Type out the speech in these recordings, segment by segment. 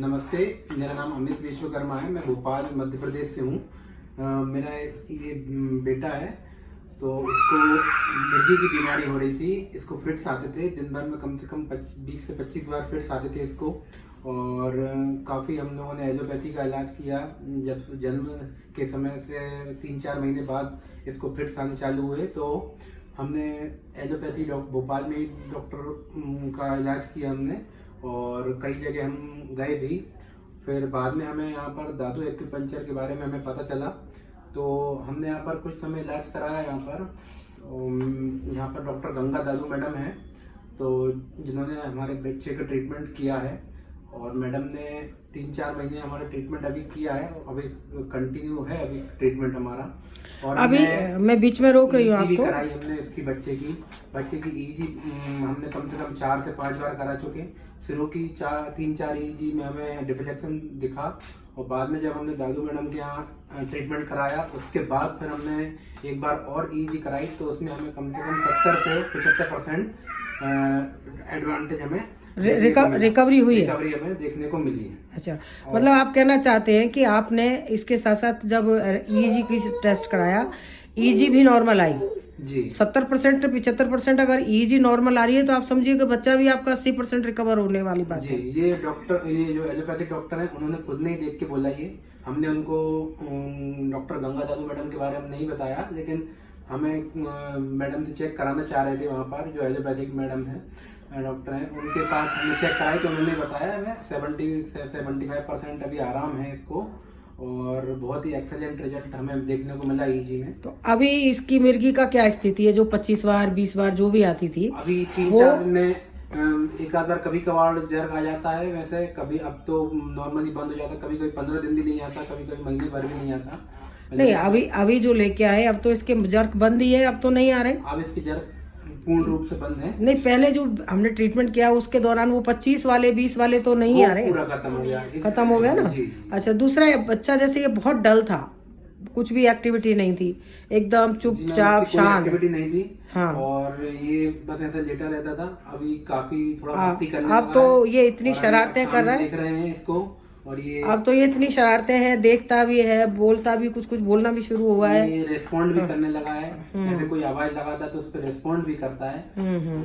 नमस्ते, मेरा नाम अमित विश्वकर्मा है। मैं भोपाल मध्य प्रदेश से हूँ। मेरा ये बेटा है, तो इसको मिर्गी की बीमारी हो रही थी। इसको फिट्स आते थे, दिन भर में कम से कम 20 से 25 बार फिट्स आते थे इसको। और काफ़ी हम लोगों ने एलोपैथी का इलाज किया। जब जन्म के समय से 3-4 महीने बाद इसको फिट्स आने चालू हुए, तो हमने एलोपैथी भोपाल में ही डॉक्टर का इलाज किया हमने, और कई जगह हम गए भी। फिर बाद में हमें यहाँ पर दादू एक्यूपंक्चर के बारे में हमें पता चला, तो हमने यहाँ पर कुछ समय इलाज कराया। यहाँ पर डॉक्टर गंगा दादू मैडम हैं, तो जिन्होंने हमारे बच्चे का ट्रीटमेंट किया है। और मैडम ने 3-4 महीने हमारा ट्रीटमेंट अभी किया है, अभी कंटिन्यू है अभी ट्रीटमेंट हमारा। और अभी मैं बीच में रोक रही हूँ आपको। कराई हमने इसकी बच्चे की ईजी हमने कम से कम 4 से 5 बार करा चुके। सिरों की 3-4 ईजी में हमें डिफ्लेक्शन दिखा, और बाद में जब हमने दादू मैडम के यहाँ ट्रीटमेंट कराया, उसके बाद फिर हमने एक बार और ईजी कराई, तो उसमें हमें कम से कम 70 से 75% एडवांटेज हमें रिकवरी हुई है। रिकवरी हमें देखने को मिली है। अच्छा, मतलब आप कहना चाहते हैं कि आपने इसके साथ साथ जब ईजी की टेस्ट कराया, ईजी भी नॉर्मल आई जी। 70% 75% अगर ईजी नॉर्मल आ रही है, तो आप समझिए कि बच्चा भी आपका 80% रिकवर होने वाली बात जी। है। ये जो एलोपैथिक डॉक्टर हैं, उन्होंने खुद नहीं देख के बोला। ये हमने उनको डॉक्टर गंगा दादू मैडम के बारे में नहीं बताया, लेकिन हमें मैडम से चेक कराना चाह रहे थे। वहाँ पर जो एलोपैथिक मैडम है, डॉक्टर हैं, उनके पास हमने चेक कराई, तो उन्होंने बताया हमें 70 से 75% अभी आराम है इसको, और बहुत ही एक्सेलेंट रिजल्ट हमें देखने को मिला ईजी में। तो अभी इसकी मिर्गी का क्या स्थिति है, जो 25 बार 20 बार जो भी आती थी? अभी 3-4 दिन में एक आध बार कभी कभार जर्क आ जाता है। वैसे कभी अब तो नॉर्मली बंद हो जाता है, कभी 15 दिन भी नहीं आता, कभी महीने भर भी नहीं आता। नहीं, अभी जो लेके आए, अब तो इसके जर्क बंद ही है, अब तो नहीं आ रहे। अब इसकी जर्क पूर्ण रूप से बंद है। नहीं, पहले जो हमने ट्रीटमेंट किया उसके दौरान वो 25 वाले 20 वाले तो नहीं आ रहे। पूरा खत्म हो गया। खत्म हो गया ना। जी। अच्छा, दूसरा बच्चा जैसे ये बहुत डल था, कुछ भी एक्टिविटी नहीं थी, एकदम चुपचाप शांत, एक्टिविटी नहीं थी। हाँ। और ये बस ऐसे लेटा रहता था। अभी काफी थोड़ा मस्ती करने अब तो ये इतनी शरारतें कर रहा है, देख रहे हैं इसको। और ये अब तो ये इतनी शरारतें हैं, देखता भी है, बोलता भी, कुछ कुछ बोलना भी शुरू हुआ है। ये रेस्पॉन्ड भी करने लगा है। जैसे कोई आवाज लगाता है तो उस पर रेस्पॉन्ड भी करता है।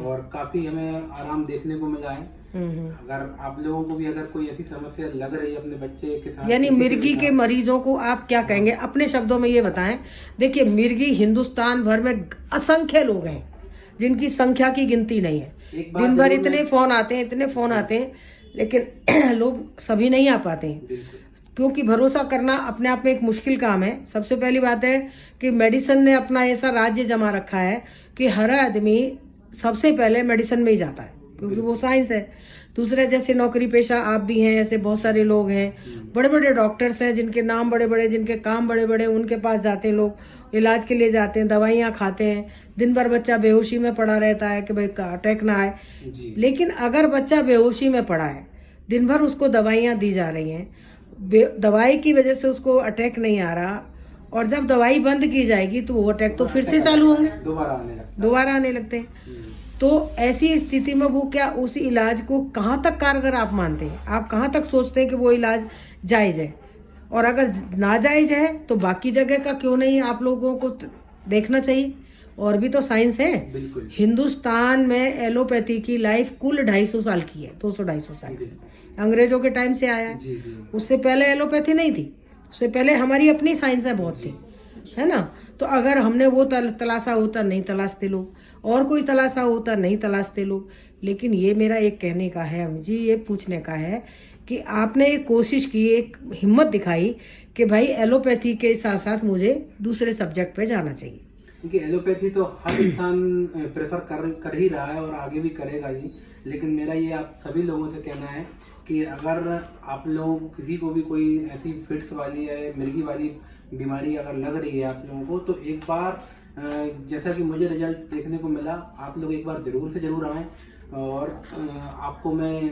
और काफी हमें आराम देखने को मिला है। अगर आप लोगों को भी अगर कोई ऐसी समस्या लग रही है अपने बच्चे के साथ, यानी मिर्गी के मरीजों को आप क्या कहेंगे, अपने शब्दों में ये बताएं। देखिए, मिर्गी हिंदुस्तान भर में असंख्य लोग हैं जिनकी संख्या की गिनती नहीं है। दिन भर इतने फोन आते हैं, लेकिन लोग सभी नहीं आ पाते हैं, क्योंकि भरोसा करना अपने आप में एक मुश्किल काम है। सबसे पहली बात है कि मेडिसिन ने अपना ऐसा राज्य जमा रखा है कि हर आदमी सबसे पहले मेडिसिन में ही जाता है, क्योंकि वो साइंस है। दूसरा, जैसे नौकरी पेशा आप भी हैं, ऐसे बहुत सारे लोग हैं, बड़े बड़े डॉक्टर्स हैं जिनके नाम बड़े बड़े, जिनके काम बड़े बड़े, उनके पास जाते हैं लोग, इलाज के लिए जाते हैं, दवाइयाँ खाते हैं। दिन भर बच्चा बेहोशी में पड़ा रहता है कि भाई अटैक ना आए। लेकिन अगर बच्चा बेहोशी में पड़ा है, दिन भर उसको दवाइयाँ दी जा रही हैं, दवाई की वजह से उसको अटैक नहीं आ रहा, और जब दवाई बंद की जाएगी तो वो अटैक तो फिर से चालू होंगे, दोबारा आने लगते हैं। तो ऐसी स्थिति में वो क्या उस इलाज को कहाँ तक कारगर आप मानते हैं? आप कहाँ तक सोचते हैं कि वो इलाज जायज है? और अगर नाजायज है तो बाकी जगह का क्यों नहीं आप लोगों को देखना चाहिए? और भी तो साइंस है। हिंदुस्तान में एलोपैथी की लाइफ कुल 250 साल की है, 200-250 साल की, अंग्रेजों के टाइम से आया है। उससे पहले एलोपैथी नहीं थी, उससे पहले हमारी अपनी साइंस है बहुत थी, है ना। तो अगर हमने वो तलाशा होता, नहीं तलाशते लोग, और कोई तलाशा होता, नहीं तलाशते लोग। लेकिन ये मेरा एक कहने का है जी, ये पूछने का है कि आपने एक कोशिश की, एक हिम्मत दिखाई कि भाई एलोपैथी के साथ साथ मुझे दूसरे सब्जेक्ट पे जाना चाहिए। क्योंकि एलोपैथी तो हर इंसान प्रेफर कर ही रहा है और आगे भी करेगा ही। लेकिन मेरा ये आप सभी लोगों से कहना है कि अगर आप लोगों को किसी को भी कोई ऐसी फिट्स वाली या मिर्गी वाली बीमारी अगर लग रही है आप लोगों को, तो एक बार जैसा कि मुझे रिजल्ट देखने को मिला, आप लोग एक बार जरूर से जरूर आएँ। और आपको मैं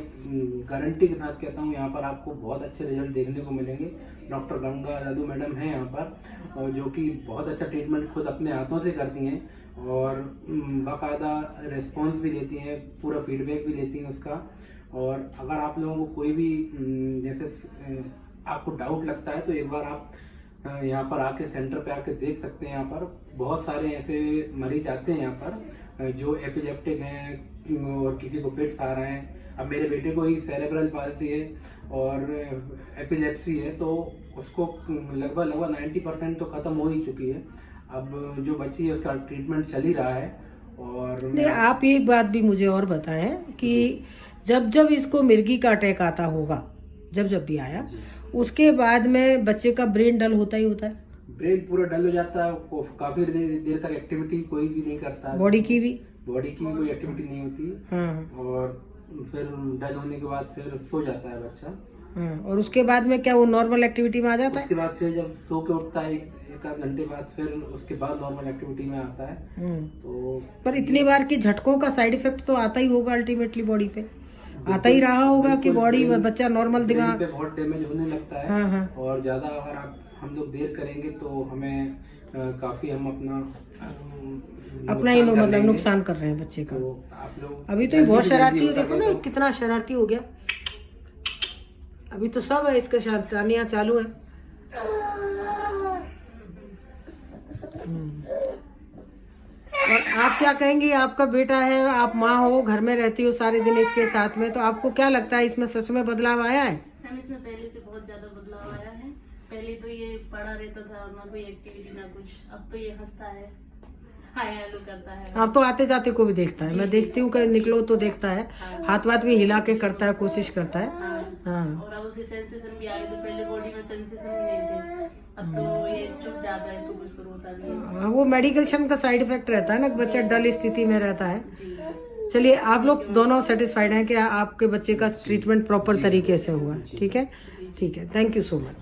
गारंटी के साथ कहता हूँ, यहाँ पर आपको बहुत अच्छे रिजल्ट देखने को मिलेंगे। डॉक्टर गंगा दादू मैडम हैं यहाँ पर, और जो कि बहुत अच्छा ट्रीटमेंट खुद अपने हाथों से करती हैं। और बाकायदा रिस्पॉन्स भी लेती हैं, पूरा फीडबैक भी लेती हैं उसका। और अगर आप लोगों को कोई भी जैसे आपको डाउट लगता है तो एक बार आप यहाँ पर आके सेंटर पे आके देख सकते हैं। यहाँ पर बहुत सारे ऐसे मरीज आते हैं यहाँ पर जो एपिलेप्टिक हैं और किसी को फिट्स आ रहे हैं। अब मेरे बेटे को ही सेरेब्रल पाल्सी है और एपिलेप्सी है, तो उसको लगभग 90% तो खत्म हो ही चुकी है। अब जो बच्ची है उसका ट्रीटमेंट चल ही रहा है। और नहीं, आप एक बात भी मुझे और बताएं कि जब जब इसको मिर्गी का अटैक आता होगा, जब भी आया, उसके बाद में बच्चे का ब्रेन डल होता ही होता है। ब्रेन पूरा डल हो जाता है, वो काफी देर तक एक्टिविटी कोई भी नहीं करता है। बॉडी की भी कोई एक्टिविटी नहीं होती। हाँ। और फिर डल होने के बाद फिर सो जाता है बच्चा। हाँ, और उसके बाद में क्या वो नॉर्मल एक्टिविटी में आ जाता है? उसके बाद फिर जब सो के उठता है एक आध घंटे बाद, फिर उसके बाद नॉर्मल एक्टिविटी में आता है। तो पर इतनी बार की झटकों का साइड इफेक्ट तो आता ही होगा, अल्टीमेटली बॉडी पे आता ही रहा होगा कि बॉडी में बच्चा नॉर्मल दिमाग पे बहुत डैमेज होने लगता है। हाँ, हाँ। और ज्यादा अगर हम लोग देर करेंगे तो हमें काफी हम अपना ही मतलब नुकसान कर रहे हैं बच्चे का। तो आप लोग अभी तो ये बहुत शरारती है, देखो ना कितना शरारती हो गया। अभी तो सब है, इसका शैतानियां चालू है। और आप क्या कहेंगी? आपका बेटा है, आप माँ हो, घर में रहती हो सारे दिन इसके साथ में, तो आपको क्या लगता है इसमें सच में बदलाव आया है? हम इसमें पहले से बहुत ज्यादा बदलाव आया है। पहले तो ये पड़ा रहता था, ना कोई एक्टिविटी ना कुछ। अब तो ये हंसता है, हाय हेलो करता है। आप तो आते जाते को भी देखता है, मैं देखती हूँ कहीं निकलो तो देखता है, हाथ वाथ भी हिला के करता है, कोशिश करता है। हाँ। और अब उसे सेंसेशन भी आ गए, तो पहले बॉडी में सेंसेशन नहीं थे, अब तो ये चुप जाता है, इसको कुछ तो रोता भी है। वो मेडिकेशन का साइड इफेक्ट रहता है ना, बच्चा डल स्थिति में रहता है। जी। चलिए, आप लोग दोनों सेटिस्फाइड हैं कि आपके बच्चे का ट्रीटमेंट प्रॉपर तरीके से हुआ? ठीक है, ठीक है, थैंक यू सो मच।